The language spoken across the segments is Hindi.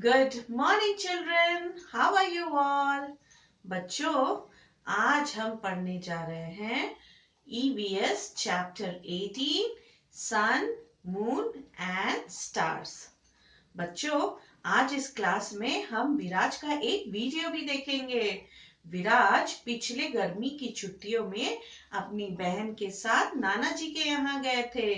Good morning children. How are you all? बच्चों, आज हम पढ़ने जा रहे हैं EVS chapter 18 sun, moon and stars. बच्चों, आज इस क्लास में हम विराज का एक वीडियो भी देखेंगे। विराज पिछले गर्मी की छुट्टियों में अपनी बहन के साथ नाना जी के यहाँ गए थे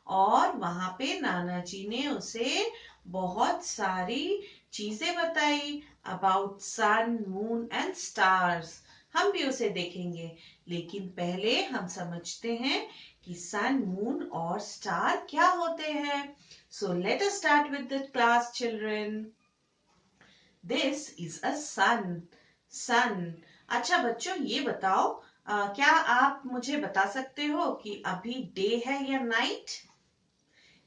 और वहां पे नाना जी ने उसे बहुत सारी चीजें बताई about sun, moon and stars. हम भी उसे देखेंगे, लेकिन पहले हम समझते हैं कि सन, मून और स्टार क्या होते हैं। So let us start with the class children. This is a sun. Sun. अच्छा बच्चों, ये बताओ, क्या आप मुझे बता सकते हो कि अभी डे है या नाइट?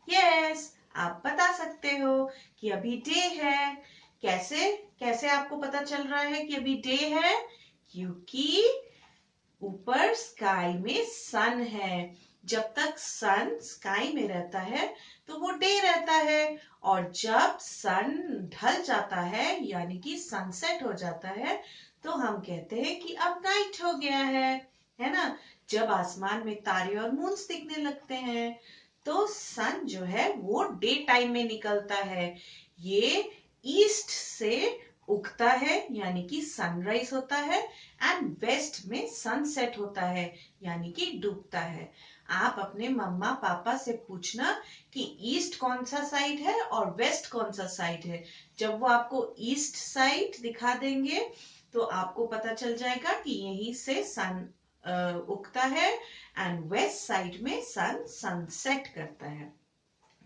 यस, आप बता सकते हो कि अभी डे है। कैसे कैसे आपको पता चल रहा है कि अभी डे है? क्योंकि ऊपर स्काई में सन है। जब तक सन स्काई में रहता है तो वो डे रहता है, और जब सन ढल जाता है यानी कि सनसेट हो जाता है तो हम कहते हैं कि अब नाइट हो गया है ना। जब आसमान में तारे और मून्स दिखने लगते हैं तो सन जो है वो डे टाइम में निकलता है। ये ईस्ट से उगता है यानी कि सनराइज होता है, एंड वेस्ट में सनसेट होता है यानी कि डूबता है। आप अपने मम्मा पापा से पूछना कि ईस्ट कौन सा साइड है और वेस्ट कौन सा साइड है। जब वो आपको ईस्ट साइड दिखा देंगे तो आपको पता चल जाएगा कि यहीं से सन उगता है, एंड वेस्ट साइड में सन सनसेट करता है।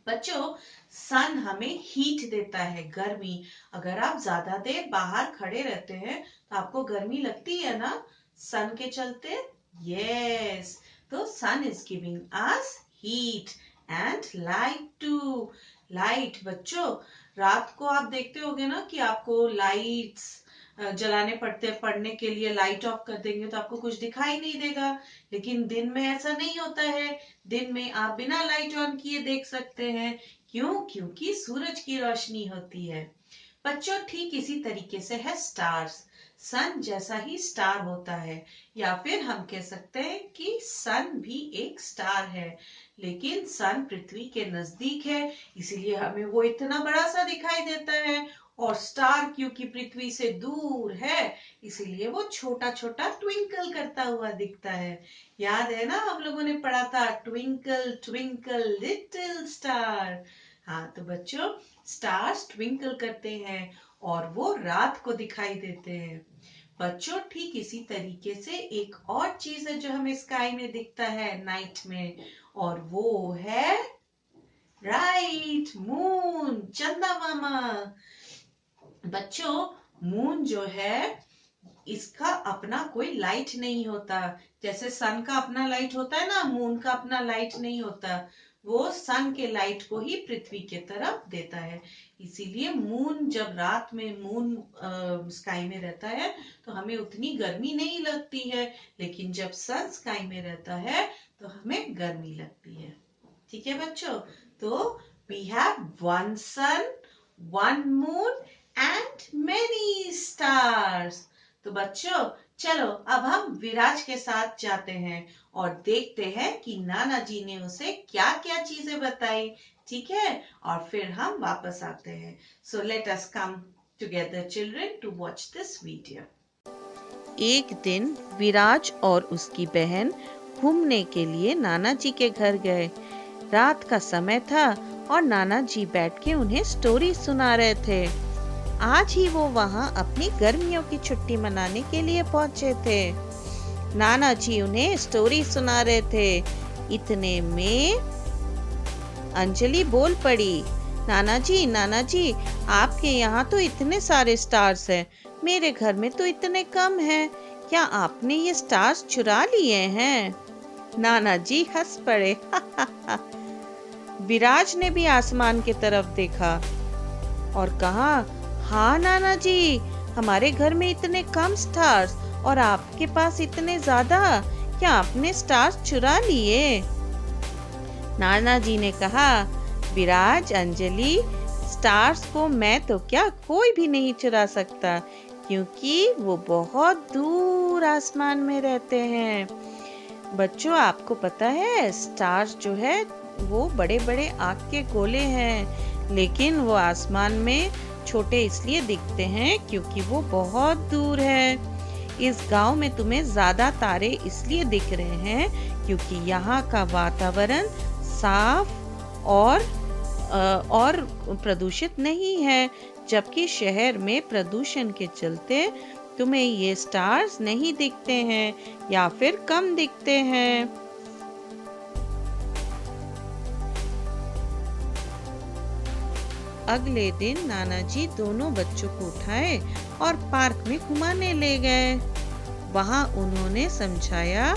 बच्चों, सन हमें हीट देता है, गर्मी। अगर आप ज्यादा देर बाहर खड़े रहते हैं तो आपको गर्मी लगती है ना, सन के चलते। यस, तो sun is giving us heat and light too. Light बच्चों, रात को आप देखते होगे ना कि आपको लाइट्स जलाने पड़ते हैं। पढ़ने के लिए लाइट ऑफ कर देंगे तो आपको कुछ दिखाई नहीं देगा, लेकिन दिन में ऐसा नहीं होता है। दिन में आप बिना लाइट ऑन किए देख सकते हैं। क्यों? क्योंकि सूरज की रोशनी होती है। बच्चों, ठीक इसी तरीके से है स्टार्स। सन जैसा ही स्टार होता है, या फिर हम कह सकते हैं कि सन भी एक स्टार है, लेकिन सन पृथ्वी के नजदीक है इसीलिए हमें वो इतना बड़ा सा दिखाई देता है, और स्टार क्योंकि पृथ्वी से दूर है इसीलिए वो छोटा छोटा ट्विंकल करता हुआ दिखता है। याद है ना, हम लोगों ने पढ़ा था ट्विंकल ट्विंकल लिटिल स्टार। हाँ तो बच्चों, स्टार्स ट्विंकल करते हैं और वो रात को दिखाई देते हैं। बच्चों, ठीक इसी तरीके से एक और चीज है जो हमें स्काई में दिखता है नाइट में, और वो है राइट, मून, चंदा मामा। बच्चों, मून जो है इसका अपना कोई लाइट नहीं होता। जैसे सन का अपना लाइट होता है ना, मून का अपना लाइट नहीं होता। वो सन के लाइट को ही पृथ्वी के तरफ देता है। इसीलिए मून, जब रात में मून स्काई में रहता है तो हमें उतनी गर्मी नहीं लगती है, लेकिन जब सन स्काई में रहता है तो हमें गर्मी लगती है। ठीक है बच्चों, तो we have one sun, one moon and many stars. तो बच्चों, चलो अब हम विराज के साथ जाते हैं और देखते हैं कि नाना जी ने उसे क्या क्या चीजें बताई। ठीक है, और फिर हम वापस आते हैं। So let us come together children to watch this video. एक दिन विराज और उसकी बहन घूमने के लिए नाना जी के घर गए। रात का समय था और नाना जी बैठ के उन्हें स्टोरी सुना रहे थे। आज ही वो वहाँ अपनी गर्मियों की छुट्टी मनाने के लिए पहुंचे थे। नाना जी उन्हें स्टोरी सुना रहे थे। इतने में अंजलि बोल पड़ी, नाना जी, आपके यहाँ तो इतने सारे स्टार्स हैं, मेरे घर में तो इतने कम हैं। क्या आपने ये स्टार्स चुरा लिए हैं? नाना जी हंस पड़े। विराज ने भी आसमान की तरफ देखा और कहा, हाँ नाना जी, हमारे घर में इतने कम स्टार्स और आपके पास इतने ज्यादा। क्या आपने स्टार्स चुरा लिए? नाना जी ने कहा, विराज, अंजलि, स्टार्स को मैं तो क्या कोई भी नहीं चुरा सकता, क्योंकि वो बहुत दूर आसमान में रहते हैं। बच्चों, आपको पता है स्टार्स जो है वो बड़े बड़े आग के गोले हैं, लेकिन वो आसमान में छोटे इसलिए दिखते हैं क्योंकि वो बहुत दूर है। इस गांव में तुम्हें ज्यादा तारे इसलिए दिख रहे हैं क्योंकि यहाँ का वातावरण साफ और प्रदूषित नहीं है, जबकि शहर में प्रदूषण के चलते तुम्हें ये स्टार्स नहीं दिखते हैं या फिर कम दिखते हैं। अगले दिन नाना जी दोनों बच्चों को उठाए और पार्क में घुमाने ले गए। वहां उन्होंने समझाया,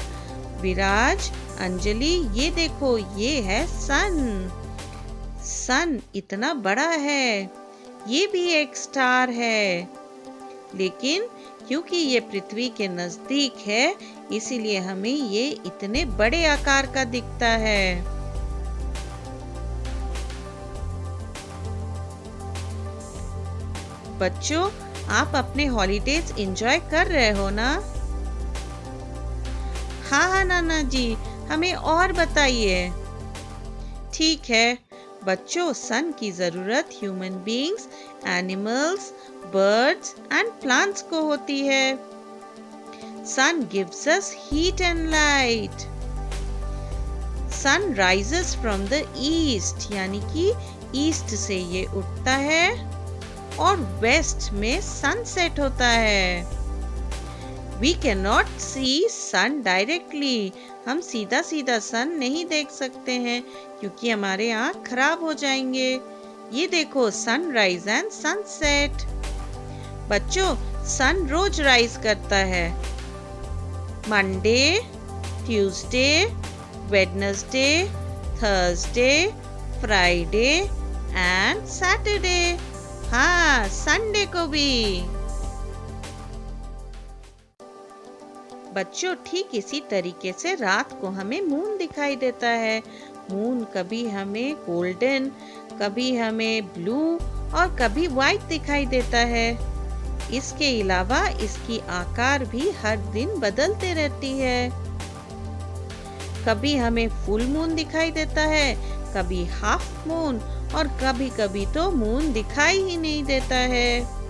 विराज, अंजलि, ये देखो, ये है सन। सन इतना बड़ा है, ये भी एक स्टार है, लेकिन क्योंकि ये पृथ्वी के नजदीक है इसीलिए हमें ये इतने बड़े आकार का दिखता है। बच्चों, आप अपने हॉलीडेज एंजॉय कर रहे हो ना? हाँ हाँ नाना जी, हमें और बताइए। ठीक है बच्चों, सन की जरूरत human beings, animals, birds and plants को होती है। Sun gives us heat and light. Sun rises from the east, यानी कि ईस्ट से ये उठता है और वेस्ट में सनसेट होता है। We cannot see sun directly. हम सीधा सीधा सन नहीं देख सकते हैं क्योंकि हमारे आँख खराब हो जाएंगे। ये देखो, सनराइज एंड सनसेट। बच्चों, सन रोज राइज करता है। Monday, Tuesday, Wednesday, Thursday, Friday and Saturday. हाँ, संडे को भी। बच्चों, ठीक इसी तरीके से रात को हमें मून दिखाई देता है। मून कभी हमें गोल्डन, कभी हमें ब्लू और कभी व्हाइट दिखाई देता है। इसके अलावा इसकी आकार भी हर दिन बदलते रहती है। कभी हमें फुल मून दिखाई देता है, कभी हाफ मून और कभी कभी तो मून दिखाई ही नहीं देता है।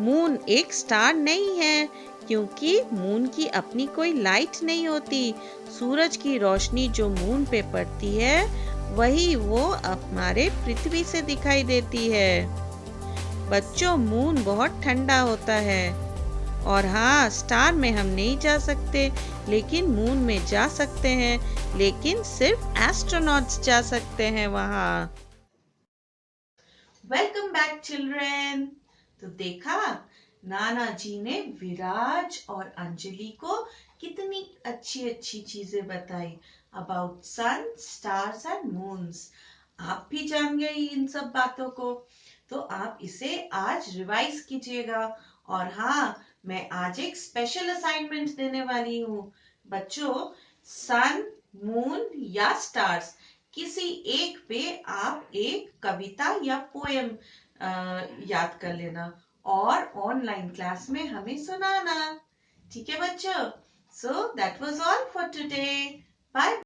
मून एक स्टार नहीं है क्योंकि मून की अपनी कोई लाइट नहीं होती। सूरज की रोशनी जो मून पे पड़ती है वही वो हमारे पृथ्वी से दिखाई देती है। बच्चों, मून बहुत ठंडा होता है। और हाँ, स्टार में हम नहीं जा सकते लेकिन मून में जा सकते हैं, लेकिन सिर्फ एस्ट्रोनॉट्स जा सकते हैं वहाँ। Welcome back children. तो देखा, नाना जी ने विराज और अंजलि को कितनी अच्छी अच्छी चीजें बताई about sun, stars and moons. आप भी जान गए इन सब बातों को, तो आप इसे आज रिवाइज कीजिएगा। और हाँ, मैं आज एक स्पेशल असाइनमेंट देने वाली हूँ। बच्चों, सन, मून या स्टार्स, किसी एक पे आप एक कविता या पोएम याद कर लेना और ऑनलाइन क्लास में हमें सुनाना। ठीक है बच्चों? So that was all for today. Bye.